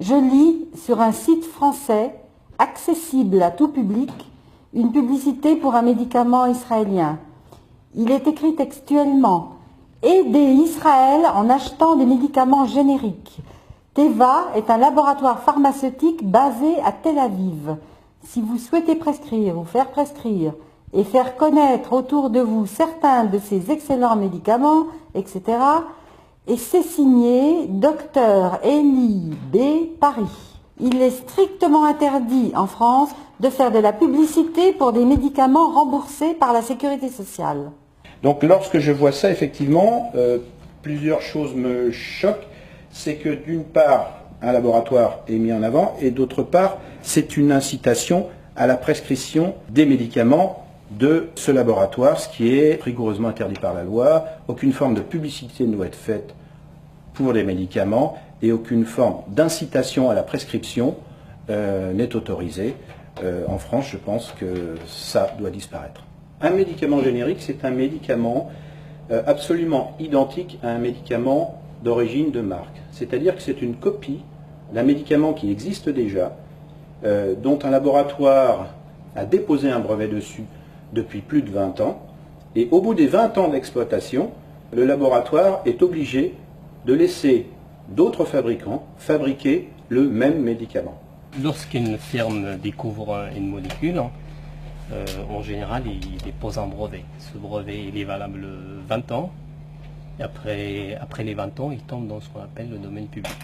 Je lis sur un site français, accessible à tout public, une publicité pour un médicament israélien. Il est écrit textuellement « Aidez Israël en achetant des médicaments génériques. Teva est un laboratoire pharmaceutique basé à Tel Aviv. Si vous souhaitez prescrire ou faire prescrire et faire connaître autour de vous certains de ces excellents médicaments, etc. » Et c'est signé Dr Elie B. Paris. Il est strictement interdit en France de faire de la publicité pour des médicaments remboursés par la sécurité sociale. Donc lorsque je vois ça, effectivement, plusieurs choses me choquent. C'est que d'une part, un laboratoire est mis en avant et d'autre part, c'est une incitation à la prescription des médicaments de ce laboratoire, ce qui est rigoureusement interdit par la loi. Aucune forme de publicité ne doit être faite pour les médicaments et aucune forme d'incitation à la prescription n'est autorisée. En France, je pense que ça doit disparaître. Un médicament générique, c'est un médicament absolument identique à un médicament d'origine de marque. C'est-à-dire que c'est une copie d'un médicament qui existe déjà, dont un laboratoire a déposé un brevet dessus depuis plus de 20 ans, et au bout des 20 ans d'exploitation, le laboratoire est obligé de laisser d'autres fabricants fabriquer le même médicament. Lorsqu'une firme découvre une molécule, en général, il dépose un brevet. Ce brevet il est valable 20 ans, et après les 20 ans, il tombe dans ce qu'on appelle le domaine public.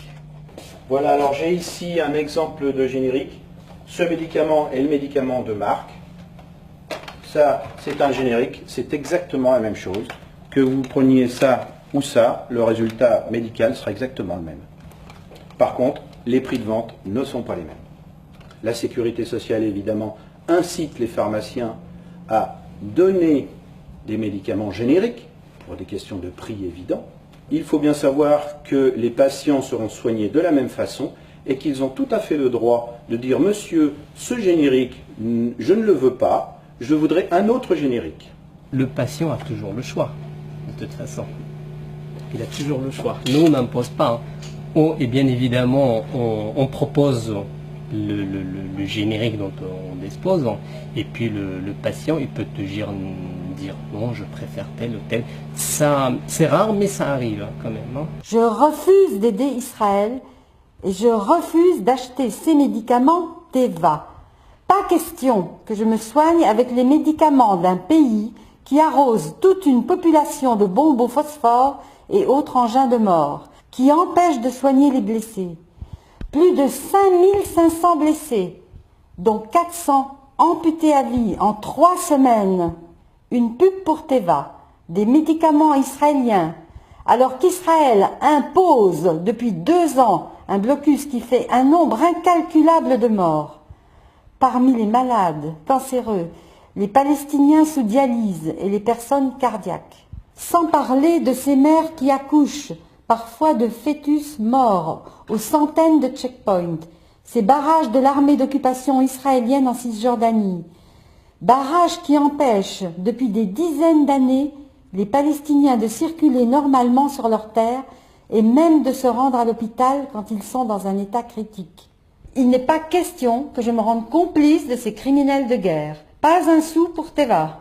Voilà, alors j'ai ici un exemple de générique. Ce médicament est le médicament de marque. Ça, c'est un générique, c'est exactement la même chose. Que vous preniez ça ou ça, le résultat médical sera exactement le même. Par contre, les prix de vente ne sont pas les mêmes. La sécurité sociale, évidemment, incite les pharmaciens à donner des médicaments génériques, pour des questions de prix évidents. Il faut bien savoir que les patients seront soignés de la même façon et qu'ils ont tout à fait le droit de dire « Monsieur, ce générique, je ne le veux pas, je voudrais un autre générique. » Le patient a toujours le choix, de toute façon. Il a toujours le choix. Nous, on n'impose pas. Et bien évidemment, on propose le générique dont on dispose. Et puis le patient, il peut te dire non, je préfère tel ou tel. Ça, c'est rare, mais ça arrive quand même. Je refuse d'aider Israël et je refuse d'acheter ces médicaments Teva. Pas question que je me soigne avec les médicaments d'un pays qui arrose toute une population de bombes au phosphore et autres engins de mort, qui empêche de soigner les blessés. Plus de 5500 blessés, dont 400 amputés à vie en 3 semaines. Une pub pour Teva, des médicaments israéliens, alors qu'Israël impose depuis 2 ans un blocus qui fait un nombre incalculable de morts. Parmi les malades, cancéreux, les Palestiniens sous dialyse et les personnes cardiaques. Sans parler de ces mères qui accouchent, parfois de fœtus morts, aux centaines de checkpoints, ces barrages de l'armée d'occupation israélienne en Cisjordanie. Barrages qui empêchent, depuis des dizaines d'années, les Palestiniens de circuler normalement sur leur terre et même de se rendre à l'hôpital quand ils sont dans un état critique. Il n'est pas question que je me rende complice de ces criminels de guerre. Pas un sou pour Teva.